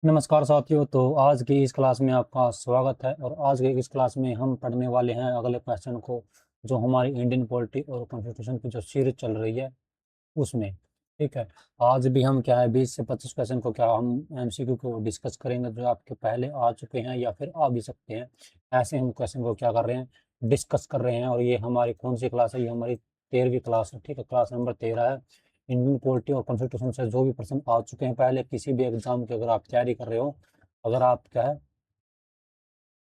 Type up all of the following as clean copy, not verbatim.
नमस्कार साथियों। तो आज की इस क्लास में आपका स्वागत है और आज की इस क्लास में हम पढ़ने वाले हैं अगले क्वेश्चन को, जो हमारी इंडियन पॉलिटी और कॉन्स्टिट्यूशन की जो सीरीज चल रही है उसमें। ठीक है। आज भी हम क्या है 20 से 25 क्वेश्चन को क्या हम एमसीक्यू को डिस्कस करेंगे, जो आपके पहले आ चुके हैं या फिर आ भी सकते हैं। ऐसे हम क्वेश्चन को क्या कर रहे हैं, डिस्कस कर रहे हैं। और ये हमारी कौन सी क्लास है? ये हमारी 13वीं क्लास है। ठीक है, क्लास नंबर 13 है। इंडियन पॉलिटी और कॉन्स्टिट्यूशन से जो भी प्रश्न आ चुके हैं पहले किसी भी एग्जाम की, अगर आप तैयारी कर रहे हो, अगर आप क्या है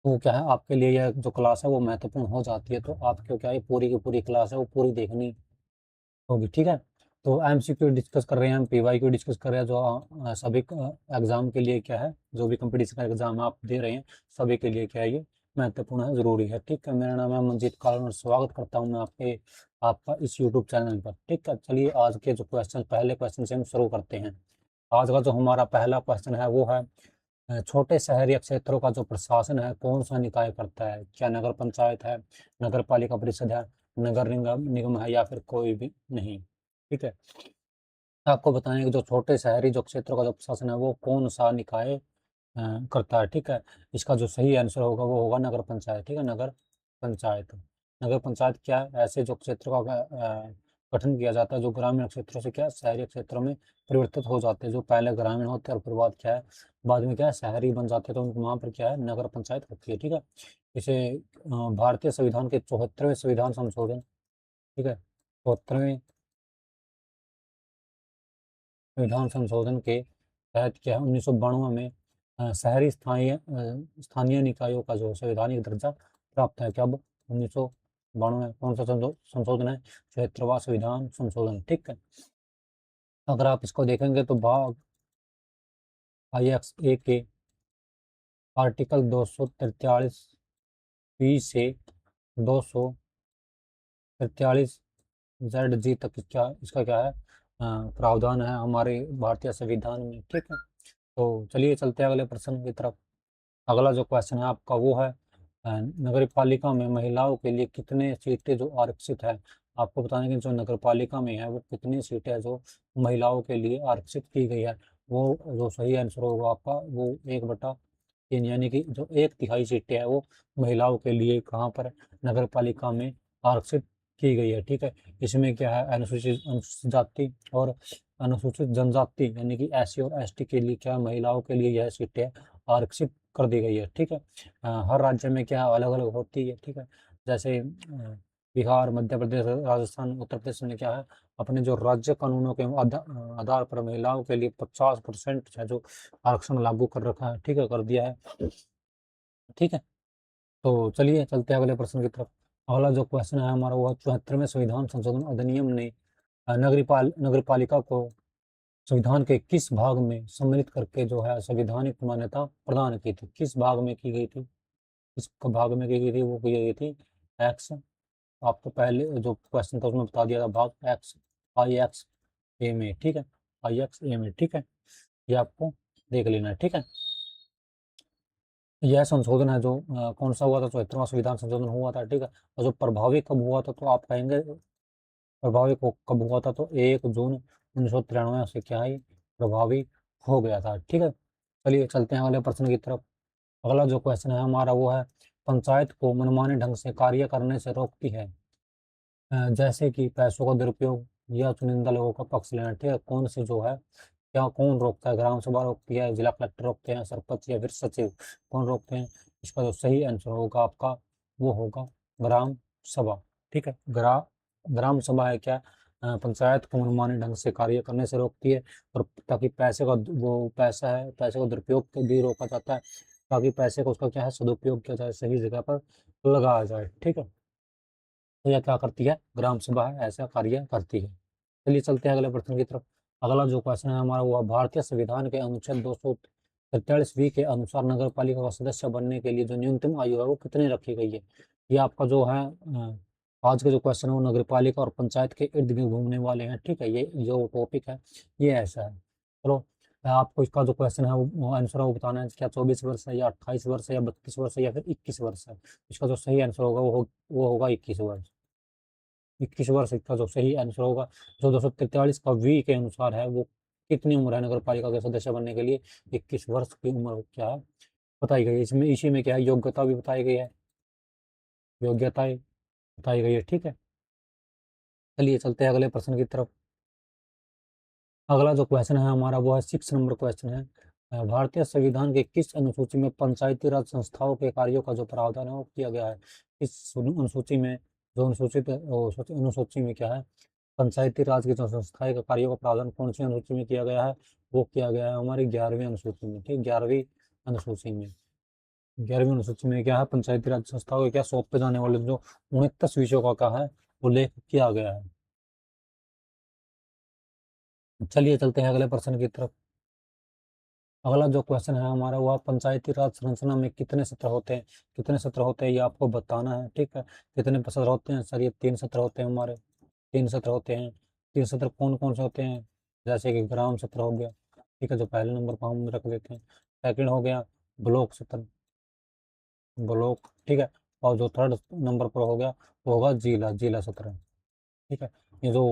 तो क्या है आपके लिए यह जो क्लास है वो महत्वपूर्ण हो जाती है। तो आपको क्या है पूरी की पूरी क्लास है वो पूरी देखनी होगी। ठीक है। तो एमसीक्यू डिस्कस कर रहे हैं, हम पीवाईक्यू डिस्कस कर रहे हैं, जो सभी एग्जाम के लिए क्या है, जो भी कंपटीशन का एग्जाम आप दे रहे हैं सभी के लिए क्या है ये महत्वपूर्ण है, जरूरी है। ठीक है। मेरा नाम है मंजीत कालन और स्वागत करता हूँ मैं आपका इस यूट्यूब चैनल पर। ठीक है, चलिए आज के जो क्वेश्चन, पहले क्वेश्चन से हम शुरू करते हैं। आज का जो हमारा पहला क्वेश्चन है वो है छोटे शहरी क्षेत्रों का जो प्रशासन है कौन सा निकाय करता है? क्या नगर पंचायत है, नगर पालिका परिषद है, नगर निगम निगम है, या फिर कोई भी नहीं? ठीक है। आपको बताएं कि जो छोटे शहरी जो क्षेत्रों का जो प्रशासन है वो कौन सा निकाय करता है। ठीक है। इसका जो सही आंसर होगा वो होगा नगर पंचायत। ठीक है, नगर पंचायत। नगर पंचायत क्या है? ऐसे जो क्षेत्रों का गठन किया जाता है जो ग्रामीण क्षेत्रों से क्या है शहरी क्षेत्रों में परिवर्तित हो जाते हैं। जो पहले ग्रामीण होते हैं और फिर बाद क्या है, बाद में क्या है शहरी बन जाते हैं, तो वहाँ पर क्या है नगर पंचायत होती है। ठीक है। इसे भारतीय संविधान के 74वें संविधान संशोधन, ठीक है, 74वें संविधान संशोधन के तहत क्या है 1992 में शहरी स्थानीय निकायों का जो संवैधानिक दर्जा प्राप्त है। कब? 1992। कौन सा संशोधन है? 76वां संविधान संशोधन। ठीक है। अगर आप इसको देखेंगे तो भाग IX A के आर्टिकल 243 से 243 ZG तक क्या इसका क्या है प्रावधान है हमारे भारतीय संविधान में। ठीक है। तो चलिए चलते हैं अगले प्रश्न की तरफ। अगला जो क्वेश्चन है आपका वो है नगर पालिका में महिलाओं के लिए कितने सीटें जो आरक्षित है? आपको बताने की जो नगर पालिका में है वो कितनी सीटें जो महिलाओं के लिए आरक्षित की गई है। वो जो सही आंसर होगा आपका वो 1/3, यानी कि जो 1/3 सीटें है वो महिलाओं के लिए कहाँ पर नगर पालिका में आरक्षित की गई है। ठीक है। इसमें क्या है अनुसूचित जाति और अनुसूचित जनजाति यानी कि SC और ST के लिए क्या महिलाओं के लिए यह सीटें आरक्षित कर दी गई है। ठीक है। हर राज्य में क्या अलग अलग होती है। ठीक है। जैसे बिहार, मध्य प्रदेश, राजस्थान, उत्तर प्रदेश में क्या है अपने जो राज्य कानूनों के आधार पर महिलाओं के लिए 50% है जो आरक्षण लागू कर रखा है। ठीक है, कर दिया है। ठीक है। तो चलिए चलते हैं अगले प्रश्न की तरफ। अगला जो क्वेश्चन है हमारा वो 74वें संविधान संशोधन अधिनियम ने नगर पालिका को संविधान के किस भाग में सम्मिलित करके जो है संवैधानिक मान्यता प्रदान की थी? किस भाग में की गई थी? किस भाग में की गई थी? वो की गई थी एक्स। आपको पहले जो क्वेश्चन था उसमें बता दिया था भाग एक्स, IX A में। ठीक है, IX A में। ठीक है, ये आपको देख लेना है। ठीक है। यह संशोधन है जो कौन सा हुआ था? 74वां संविधान संशोधन हुआ था। ठीक है। और जो प्रभावी कब हुआ था? तो आप कहेंगे प्रभावी कब हुआ था? तो 1 जून 1993 से क्या है प्रभावी हो गया था। ठीक है। चलिए चलते हैं अगले प्रश्न की तरफ। अगला जो क्वेश्चन है हमारा वो है पंचायत को मनमाने ढंग से कार्य करने से रोकती है जैसे कि पैसों का दुरुपयोग या चुनिंदा लोगों का पक्ष लेना। ठीक है। कौन से जो है क्या कौन रोकता है? ग्राम सभा रोकती है, जिला कलेक्टर रोकते हैं, सरपंच या फिर सचिव? कौन रोकते हैं? इसका जो सही आंसर होगा आपका वो होगा ग्राम सभा। ठीक है। ग्राम सभा है क्या पंचायत को मनमाने ढंग से कार्य करने से रोकती है, और ताकि पैसे का वो पैसा है पैसे का दुरुपयोग को भी रोका जाता है, ताकि पैसे को उसका क्या है सदुपयोग किया जाए, सही जगह पर लगाया जाए। ठीक है। तो यह क्या करती है? ग्राम सभा है ऐसा कार्य करती है। चलिए चलते हैं अगले प्रश्न की तरफ। अगला जो क्वेश्चन है हमारा वो है, भारतीय संविधान के अनुच्छेद 243 के अनुसार नगर पालिका का सदस्य बनने के लिए जो न्यूनतम आयु है वो कितनी रखी गई है? ये आपका जो है आज का जो क्वेश्चन है वो नगर पालिका और पंचायत के इर्द गिर्द घूमने वाले हैं। ठीक है, ये जो टॉपिक है ये ऐसा है। चलो आपको इसका जो क्वेश्चन है वो आंसर है वो बताना है, क्या 24 वर्ष है या 28 वर्ष है या 32 वर्ष है या फिर 21 वर्ष है? इसका जो सही आंसर होगा वो होगा 21 वर्ष। 21 वर्ष इसका जो सही आंसर होगा। जो 243 का V के अनुसार है वो कितनी उम्र है नगर पालिका के सदस्य बनने के लिए? 21 वर्ष की उम्र क्या है बताई गई है। इसमें इसी में क्या है, योग्यता भी बताई गई है, योग्यताएं बताई गई है, ठीक है। चलिए चलते हैं अगले प्रश्न की तरफ। अगला जो क्वेश्चन है हमारा वो है 6 नंबर क्वेश्चन है। भारतीय संविधान के किस अनुसूची में पंचायती राज संस्थाओं के कार्यों का जो प्रावधान है वो किया गया है? इस अनुसूची में, जो अनुसूचित अनुसूची में क्या है, पंचायती राज की जो संस्थाएं का कार्यों का प्रावधान कौन सी अनुसूची में किया गया है? वो किया गया है हमारी 11वीं अनुसूची में, ठीक, 11वीं अनुसूची में। 11वीं अनुसूची में क्या है, पंचायती राज संस्थाओं के क्या सौंपे जाने वाले जो 69 विषयों का क्या है उल्लेख किया गया है। चलिए चलते हैं अगले प्रश्न की तरफ। अगला जो क्वेश्चन है हमारा वह पंचायती राज संरचना में कितने सत्र होते हैं? कितने सत्र होते हैं ये आपको बताना है, ठीक है। कितने सत्र होते हैं सर? ये 3 सत्र होते हैं हमारे, 3 सत्र होते हैं। 3 सत्र कौन कौन से होते हैं? जैसे कि ग्राम सत्र हो गया, ठीक है, जो पहले नंबर पर हम रख देते हैं। सेकंड हो गया ब्लॉक सत्र, ब्लॉक, ठीक है। और जो थर्ड नंबर पर हो गया वो होगा जिला, जिला सत्र, ठीक है। ये जो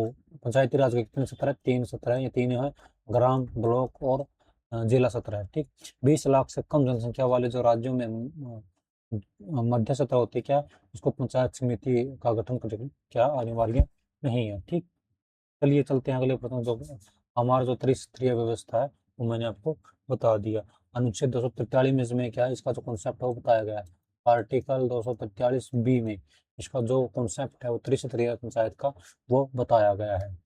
पंचायती राज के कितने सत्र है? 3 सत्र है, ये तीन है, ग्राम, ब्लॉक और जिला सत्र है, ठीक। 20 लाख से कम जनसंख्या वाले जो राज्यों में मध्य सत्र होते हैं, क्या उसको पंचायत समिति का गठन कर क्या अनिवार्य नहीं है, ठीक। चलिए चलते हैं अगले प्रश्न। जो हमारा जो त्रिस्तरीय व्यवस्था है वो मैंने आपको बता दिया। अनुच्छेद 243 में क्या है, इसका जो कॉन्सेप्ट है वो बताया गया है। आर्टिकल 243 बी में इसका जो कॉन्सेप्ट है वो त्रिस्तरीय पंचायत का वो बताया गया है।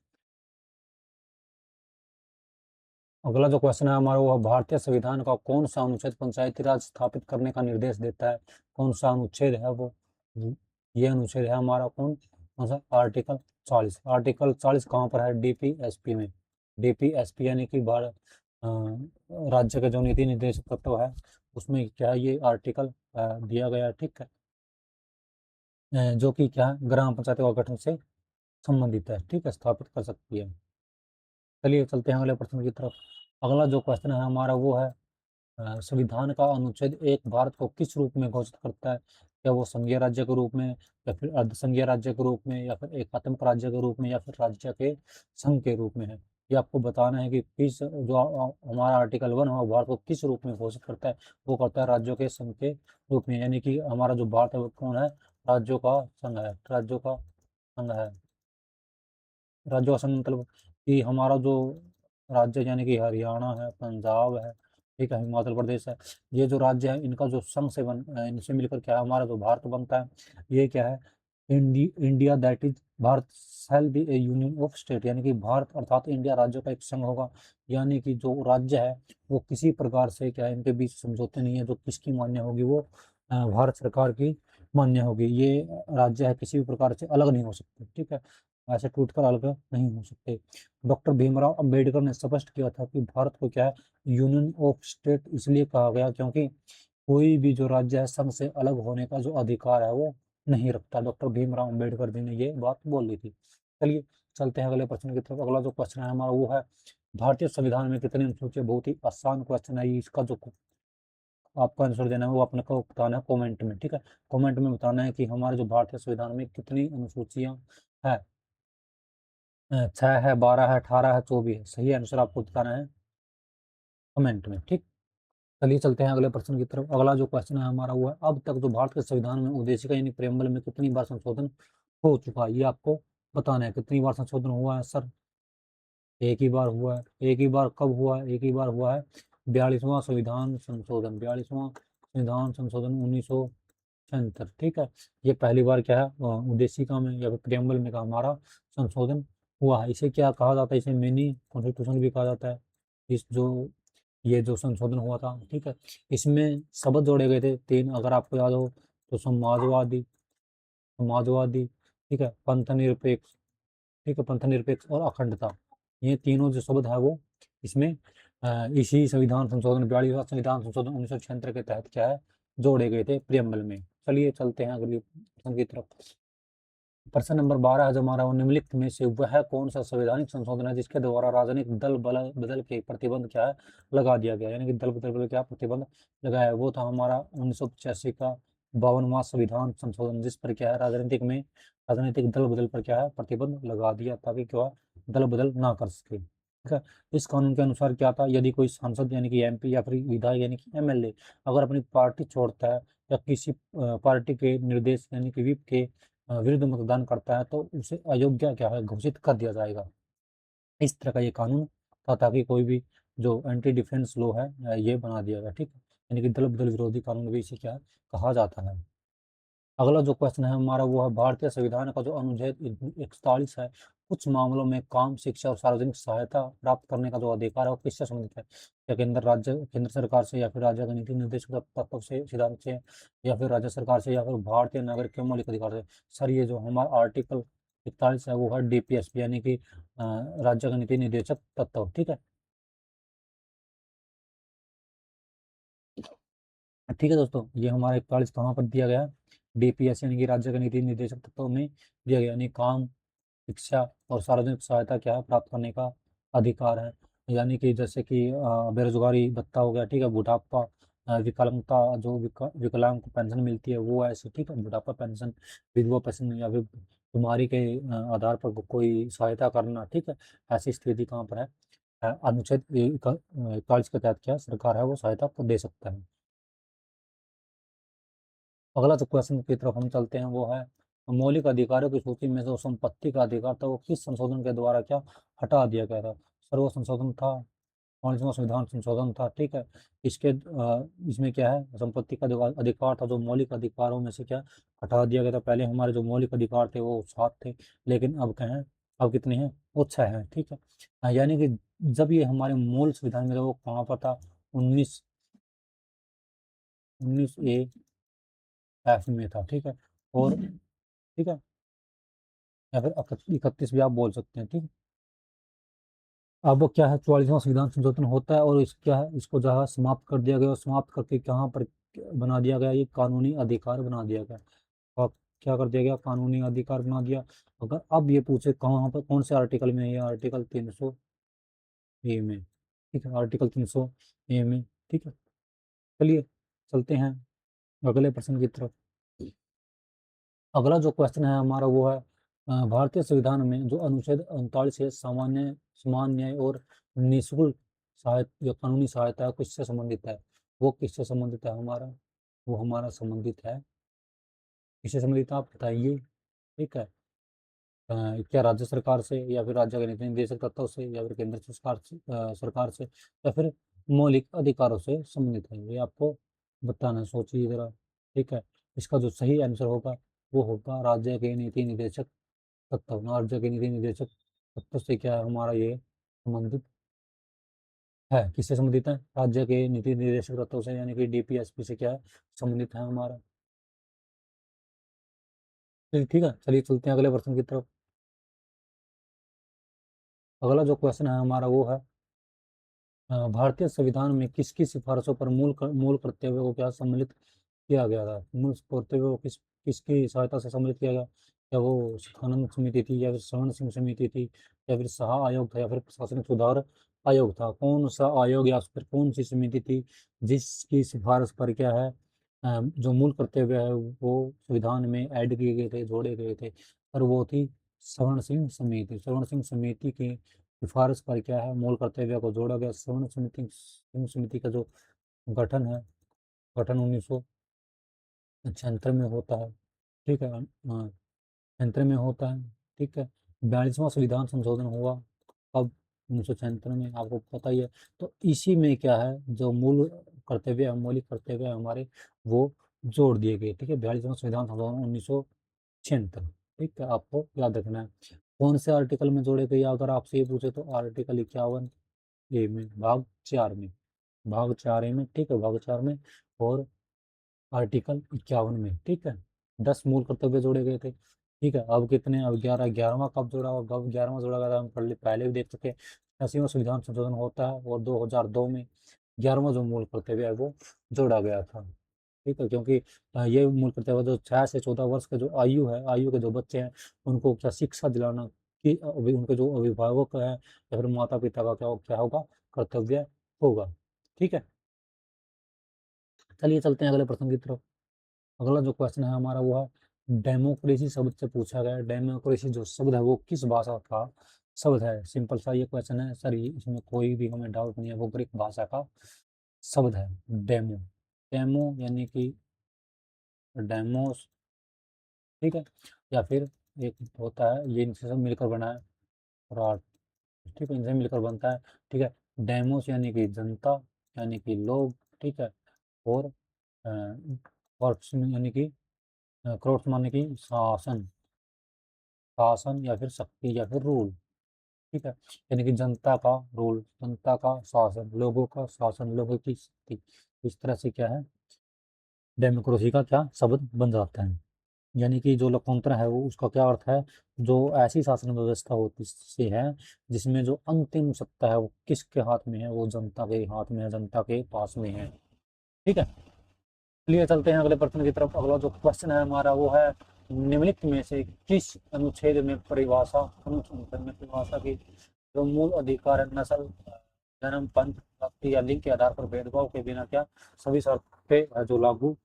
अगला जो क्वेश्चन है हमारा वो भारतीय संविधान का कौन सा अनुच्छेद पंचायती राज स्थापित करने का निर्देश देता है? कौन सा अनुच्छेद है वो? ये अनुच्छेद है हमारा कौन सा? आर्टिकल 40। आर्टिकल 40 कहाँ पर है? डीपीएसपी में। डीपीएसपी यानी कि भारत राज्य के जो नीति निर्देशक तत्व है उसमें क्या है, ये आर्टिकल दिया गया है, ठीक है। जो कि क्या है, ग्राम पंचायतों का गठन से संबंधित है, ठीक है, स्थापित कर सकती है। चलिए चलते हैं अगले प्रश्न की तरफ। अगला जो क्वेश्चन है हमारा वो है संविधान का अनुच्छेद 1 भारत को किस रूप में घोषित करता है? क्या वो संघीय राज्य के रूप में, या फिर अर्धसंघीय राज्य के रूप में, या फिर एकात्मक राज्य के रूप में, या फिर राज्य के संघ के रूप में है? ये आपको बताना है कि किस जो हमारा आर्टिकल 1 है वो भारत को किस रूप में घोषित करता है? वो करता है राज्यों के संघ के रूप में, यानी कि हमारा जो भारत है वो कौन है? राज्यों का संघ है, राज्यों का संघ है। राज्यों का संघ मतलब कि हमारा जो राज्य यानी कि हरियाणा है, पंजाब है, ठीक है, हिमाचल प्रदेश है, ये जो राज्य है इनका जो संघ से इनसे मिलकर क्या है हमारा जो भारत बनता है। ये क्या है, India that is Bharat shall be A union of state, यानी कि भारत अर्थात इंडिया राज्यों का एक संघ होगा। यानी कि जो राज्य है वो किसी प्रकार से क्या है, इनके बीच समझौते नहीं है, जो किसकी मान्य होगी वो भारत सरकार की मान्य होगी। ये राज्य है किसी भी प्रकार से अलग नहीं हो सकते, ठीक है, ऐसे टूटकर अलग नहीं हो सकते। डॉक्टर भीमराव अंबेडकर ने स्पष्ट किया था कि भारत को क्या है, यूनियन ऑफ स्टेट इसलिए कहा गया क्योंकि कोई भी जो राज्य है संघ से अलग होने का जो अधिकार है वो नहीं रखता। डॉक्टर भीमराव अंबेडकर जी ने ये बात बोली थी। चलिए चलते हैं अगले प्रश्न की तरफ। अगला जो क्वेश्चन है हमारा वो है भारतीय संविधान में कितनी अनुसूची है? बहुत ही आसान क्वेश्चन है, इसका जो आपको आंसर देना है वो अपने को बताना है कमेंट में, ठीक है। कमेंट में बताना है कि हमारे जो भारतीय संविधान में कितनी अनुसूचियां है। 6 है, 12 है, 18 है, 24 है? सही आंसर आपको बताना है कमेंट में, ठीक। चलिए चलते हैं अगले प्रश्न की तरफ। अगला जो क्वेश्चन है हमारा वो है अब तक जो भारत के संविधान में उद्देशिका यानी प्रेम्बल में कितनी बार संशोधन हो चुका है? ये आपको बताना है कितनी बार संशोधन हुआ है सर? एक ही बार हुआ है। एक ही बार कब हुआ है? एक ही बार हुआ है 42वां संविधान संशोधन, 42वां संविधान संशोधन 1976, ठीक है। ये पहली बार क्या है उद्देशिका में या फिर प्रेम्बल में का हमारा संशोधन हुआ है। इसे क्या कहा जाता है? इसे मिनी कॉन्स्टिट्यूशन भी कहा जाता है। इस जो ये जो संशोधन हुआ था, ठीक है, इसमें शब्द जोड़े गए थे 3, अगर आपको याद हो तो समाजवादी, समाजवादी, ठीक है, पंथ निरपेक्ष, ठीक है, पंथ निरपेक्ष और अखंडता। ये तीनों जो शब्द है वो इसमें इसी संविधान संशोधन 42वां संविधान संशोधन 1976 के तहत क्या है जोड़े गए थे प्रियम्बल में। चलिए चलते हैं अगली प्रश्न की तरफ। प्रश्न नंबर 12 है जो हमारा वो निम्नलिखित में से वह कौन सा संवैधानिक संशोधन है जिसके द्वारा राजनीतिक दल बदल के प्रतिबंध क्या है लगा दिया गया, यानी कि दल बदल बदल क्या प्रतिबंध लगाया है? वो था हमारा 1985 का 52वां संविधान संशोधन, जिस पर क्या है राजनीतिक दल बदल पर क्या है प्रतिबंध लगा दिया ताकि क्या है दल बदल ना कर सके। ठीक है। इस कानून के अनुसार क्या था, यदि कोई सांसद यानी कि एमपी या फिर विधायक यानी कि एमएलए अगर अपनी पार्टी छोड़ता है या किसी पार्टी के निर्देश यानी कि व्हिप के विरुद्ध मतदान करता है तो उसे अयोग्य क्या है घोषित कर दिया जाएगा। इस तरह का ये कानून था ताकि कोई भी जो एंटी डिफेंस लॉ है ये बना दिया गया। ठीक है, यानी कि दल बदल विरोधी कानून भी इसे क्या है, कहा जाता है। अगला जो क्वेश्चन है हमारा वो है भारतीय संविधान का जो अनुच्छेद 41 है, कुछ मामलों में काम, शिक्षा और सार्वजनिक सहायता प्राप्त करने का जो अधिकार है वो किससे संबंधित है? या केंद्र सरकार से, या फिर राज्य के नीति निर्देशक तत्व से, सिद्धांत से, या फिर राज्य सरकार से, या फिर भारतीय नागरिक के मौलिक अधिकार से? सर ये जो हमारा आर्टिकल 41 है वो है डीपीएसपी यानी कि राज्य का नीति निर्देशक तत्व। ठीक है, ठीक है दोस्तों, ये हमारा 41 कहाँ पर दिया गया है? डीपीएस यानी कि राज्य का नीति निर्देशक तत्व में दिया गया, यानी काम, शिक्षा और सार्वजनिक सहायता क्या है, प्राप्त करने का अधिकार है। यानी कि जैसे कि बेरोजगारी भत्ता हो गया, ठीक है, बुढ़ापा, विकलांगता, जो विकलांग को पेंशन मिलती है वो ऐसे, ठीक है, बुढ़ापा पेंशन, विधवा पेंशन, या फिर बीमारी के आधार पर कोई सहायता करना। ठीक है, ऐसी स्थिति कहाँ पर है? अनुच्छेद 41 के तहत क्या सरकार है वो सहायता को दे सकता है। अगला जो क्वेश्चन की तरफ हम चलते हैं वो है मौलिक अधिकारों की सूची में जो संपत्ति का अधिकार था वो किस संशोधन के द्वारा क्या हटा दिया गया था? सर्व संशोधन था, 45वां संविधान संशोधन था। ठीक है, इसमें क्या है, संपत्ति का जो अधिकार था, जो मौलिक अधिकारों में से क्या हटा दिया गया था। पहले हमारे जो मौलिक अधिकार थे वो 7 थे, लेकिन अब क्या है, अब कितने हैं, वो 6 हैं। ठीक है, यानी कि जब ये हमारे मूल संविधान में था, वो कहाँ पर था, 19 ए में था। ठीक है, और ठीक है, या फिर 31 भी आप बोल सकते हैं। ठीक है, अब वो क्या है, 44वां संविधान संशोधन होता है और इस क्या है, इसको जो है समाप्त कर दिया गया और समाप्त करके कहाँ पर बना दिया गया, ये कानूनी अधिकार बना दिया गया। और क्या कर दिया गया, कानूनी अधिकार बना दिया। अगर अब ये पूछे कहाँ पर, कौन से आर्टिकल में है, ये आर्टिकल 300 ए में। ठीक है, आर्टिकल 300 ए में। ठीक है, चलिए चलते हैं अगले प्रश्न की तरफ। अगला जो क्वेश्चन है हमारा वो है भारतीय संविधान में जो अनुच्छेद 39 है, सामान्य, समान न्याय और निःशुल्क सहायता या कानूनी सहायता है, किससे संबंधित है? वो किससे संबंधित है हमारा? वो हमारा संबंधित है, किससे संबंधित है आप बताइए। ठीक है, क्या राज्य सरकार से, या फिर राज्य के नीति निर्देशक तत्व से, या फिर केंद्र सरकार से, या फिर मौलिक अधिकारों से संबंधित है? ये आपको बताना है, सोचिए जरा। ठीक है, इसका जो सही आंसर होगा वो होगा राज्य के नीति निर्देशक तत्व। राज्य के नीति निर्देशक तत्व से क्या है हमारा, ये संबंधित है, किससे संबंधित है, राज्य के नीति निर्देशक तत्व से, यानी कि डीपीएसपी से क्या है, संबंधित है हमारा। चलिए ठीक है, चलिए चलते हैं अगले प्रश्न की तरफ। अगला जो क्वेश्चन है हमारा वो है भारतीय संविधान में किसकी सिफारिशों पर मूल कर्तव्य को क्या सम्मिलित किया गया था? मूल कर्तव्य को किसकी सहायता से सम्मिलित किया गया? क्या वो सत्यानंद समिति थी, या फिर श्रवण सिंह समिति थी, या फिर शाह आयोग था, या फिर प्रशासनिक सुधार आयोग था? कौन सा आयोग या फिर कौन सी समिति थी जिसकी सिफारिश पर क्या है जो मूल कर्तव्य है वो संविधान में ऐड किए गए थे, जोड़े गए थे? और वो थी श्रवण सिंह समिति। श्रवण सिंह समिति की सिफारिश पर क्या है, मूल कर्तव्य को जोड़ा गया। श्रवण समिति का जो गठन है, गठन 1976 में होता है। ठीक है, हाँ, 76 में होता है। ठीक है, 42वां संविधान संशोधन हुआ अब 1976 में, आपको पता ही है। तो इसी में क्या है, जो मूल कर्तव्य है, मौलिक कर्तव्य है हमारे, वो जोड़ दिए गए। ठीक है, 42वां संविधान संशोधन 1976। ठीक है, आपको याद रखना है। कौन से आर्टिकल में जोड़े गए, अगर आपसे ये पूछे तो आर्टिकल 51 ए में, भाग 4 में, भाग 4 ए में। ठीक है, भाग 4 में, और आर्टिकल 51 में। ठीक है, 10 मूल कर्तव्य जोड़े गए थे। ठीक है, अब कितने, अब 11, 11वां कब जोड़ा होगा? अब 11वां जोड़ा गया था, हम पहले भी देख चुके हैं। 80वां संविधान संशोधन होता है और 2002 में 11वां जो मूल कर्तव्य है वो जोड़ा गया था। ठीक है, क्योंकि ये मूल कर्तव्य जो 6 से 14 वर्ष के जो आयु है, आयु के जो बच्चे हैं उनको क्या शिक्षा दिलाना, कि उनके जो अभिभावक है या फिर माता पिता का क्या होगा, कर्तव्य होगा। ठीक है, चलिए चलते हैं अगले प्रश्न की तरफ। अगला जो क्वेश्चन है हमारा वो है डेमोक्रेसी शब्द से पूछा गया है। डेमोक्रेसी जो शब्द है वो किस भाषा का शब्द है। सिंपल सा ये क्वेश्चन है सर, ये इसमें कोई भी हमें डाउट नहीं है, वो ग्रीक भाषा का शब्द है डेमो। डेमो यानी कि डेमोस, ठीक है। या फिर एक होता है, ये इनसे सब मिलकर बना है और, ठीक है, इनसे मिलकर बनता है, ठीक है। डेमोस यानी कि जनता, यानी कि लोग, ठीक है। और कॉर्प्स यानी कि क्रोर्स माने कि शासन, शासन या फिर शक्ति या फिर रूल, ठीक है। यानी कि जनता का रूल, जनता का शासन, लोगों का शासन, लोगों की शक्ति, इस तरह से क्या है, डेमोक्रेसी का क्या शब्द बन जाता है। यानी कि जो लोकतंत्र है वो, उसका क्या अर्थ है, जो ऐसी शासन व्यवस्था होती से है जिसमें जो अंतिम सत्ता है वो किसके हाथ में है, वो जनता के हाथ में है, जनता के पास में है, ठीक है। चलिए चलते हैं अगले प्रश्न की तरफ। अगला जो क्वेश्चन है हमारा वो है, निम्नलिखित में से किस अनुच्छेद में परिभाषा, अनुच्छेद में परिभाषा की जो मूल अधिकार है, नस्ल, जन्म, पंथ, जाति या लिंग के आधार पर भेदभाव के बिना क्या सभी शर्तें जो लागू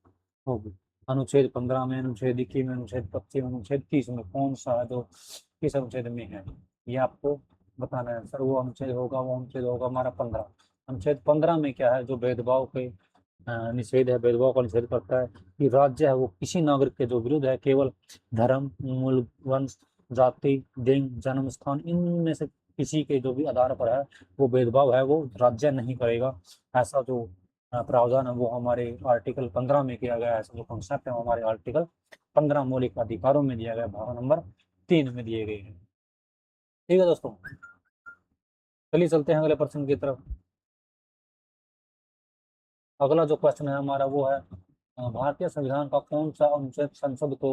होगी। अनुच्छेद 15 में, अनुच्छेद 21 में, अनुच्छेद 25 में, अनुच्छेद 30 में कौन सा है जो किस अनुच्छेद में है, ये आपको बताना है सर। वो अनुच्छेद होगा, वो अनुच्छेद होगा हमारा 15। अनुच्छेद 15 में क्या है, जो भेदभाव के निषेध है, भेदभाव का निषेध करता है कि राज्य है वो किसी नागरिक के जो विरुद्ध है, केवल धर्म, मूल, वंश, जाति, लिंग, जन्म स्थान, इनमें से किसी के जो भी आधार पर है वो भेदभाव है वो राज्य नहीं करेगा। ऐसा जो प्रावधान है वो हमारे आर्टिकल 15 में किया गया है। ऐसा जो कॉन्सेप्ट है वो हमारे आर्टिकल 15 मौलिक अधिकारों में दिया गया, भाग नंबर 3 में दिए गए हैं, ठीक है दोस्तों। चलिए चलते हैं अगले प्रश्न की तरफ। अगला जो क्वेश्चन है हमारा वो है, भारतीय संविधान का कौन सा अनुच्छेद संसद को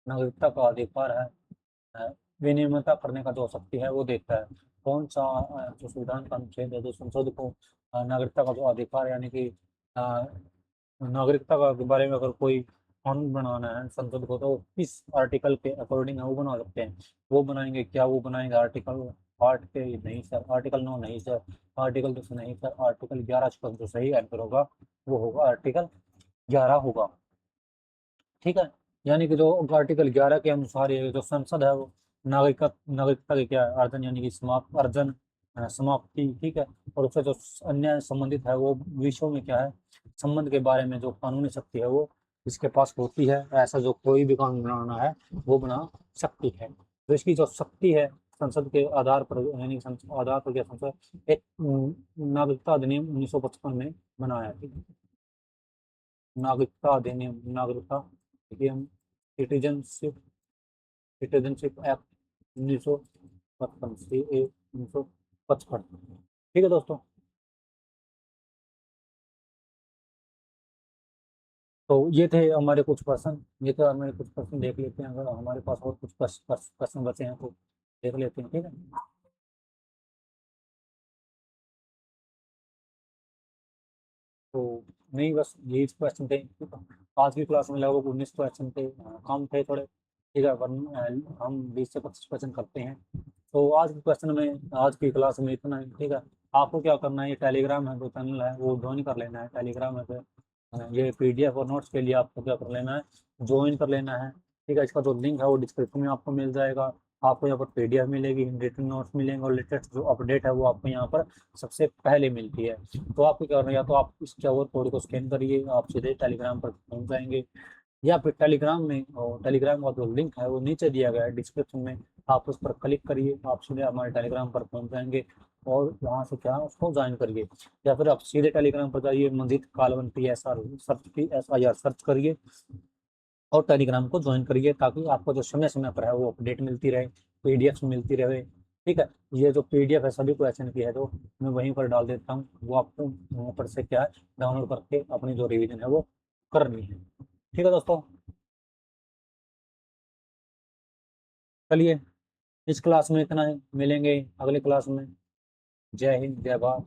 नागरिकता का अधिकार है, विनिमयता करने का जो शक्ति है वो देता है। कौन सा जो संविधान का अनुच्छेद है जो संसद को नागरिकता का जो अधिकार, यानी कि नागरिकता का के बारे में अगर कोई कानून बनाना है संसद को, तो किस आर्टिकल के अकॉर्डिंग है वो बना सकते हैं। वो बनाएंगे क्या, वो बनाएंगे आर्टिकल 8 के, नहीं सर आर्टिकल 9 नहीं सर, आर्टिकल 10 नहीं सर, आर्टिकल 11 का जो सही आंसर होगा वो होगा आर्टिकल 11 होगा, ठीक है। यानी कि जो आर्टिकल 11 के अनुसार ये जो संसद है वो नागरिकता के क्या है, अर्जन यानी कि समाप्त, अर्जन, समाप्ति, ठीक है। और उससे जो अन्य संबंधित है वो विषयों में क्या है, संबंध के बारे में जो कानूनी शक्ति है वो इसके पास होती है। ऐसा जो कोई भी कानून बनाना है वो बना सकती है। तो इसकी जो शक्ति है संसद के आधार पर, यानी कि आधार पर क्या, संसद एक नागरिकता अधिनियम 1955 में बनाया है, ठीक है? नागरिकता अधिनियम, नागरिकता अधिनियम, सिटीजनशिप, सिटीजनशिप एक्ट 1955, सी ए 1955, ठीक है दोस्तों। तो ये थे हमारे कुछ प्रश्न, ये थे हमारे कुछ प्रश्न, देख लेते हैं, अगर हमारे पास और कुछ प्रश्न बचे हैं तो देख लेते हैं, ठीक है। तो नहीं, बस यही क्वेश्चन थे। आज की क्लास में लगभग 19 क्वेश्चन थे, कम थे थोड़े, ठीक है, हम 20 से 25 क्वेश्चन करते हैं। तो आज के क्वेश्चन में, आज की क्लास में इतना ही, ठीक है। आपको क्या करना है, ये टेलीग्राम है जो चैनल है वो ज्वाइन कर लेना है, टेलीग्राम है पे ये पीडीएफ और नोट्स के लिए आपको क्या कर लेना है, ज्वाइन कर लेना है, ठीक है। इसका जो लिंक है वो डिस्क्रिप्शन में आपको मिल जाएगा। आपको यहाँ पर पीडीएफ मिलेगी, रिटन नोट्स मिलेंगे और लेटेस्ट जो अपडेट है वो आपको यहाँ पर सबसे पहले मिलती है। तो आपको क्या करना है, या तो आप इस क्यूआर कोड को स्कैन करिए, आप सीधे टेलीग्राम पर पहुंच जाएंगे, या फिर टेलीग्राम में, और टेलीग्राम का जो लिंक है वो नीचे दिया गया है डिस्क्रिप्शन में, आप उस पर क्लिक करिए, आप सीधे हमारे टेलीग्राम पर पहुंच जाएंगे और वहाँ से क्या उसको ज्वाइन करिए। या फिर आप सीधे टेलीग्राम पर जाइए, Manjeet Kalwan PSR search, PSIR search करिए और टेलीग्राम को ज्वाइन करिए, ताकि आपको जो समय समय पर है वो अपडेट मिलती रहे, पीडीएफ मिलती रहे, ठीक है। ये जो पीडीएफ है सभी क्वेश्चन की है जो मैं वहीं पर डाल देता हूँ, वो आपको वहाँ पर से क्या है डाउनलोड करके अपनी जो रिवीजन है वो करनी है, ठीक है दोस्तों। चलिए इस क्लास में इतना ही, मिलेंगे अगले क्लास में। जय हिंद, जय भारत।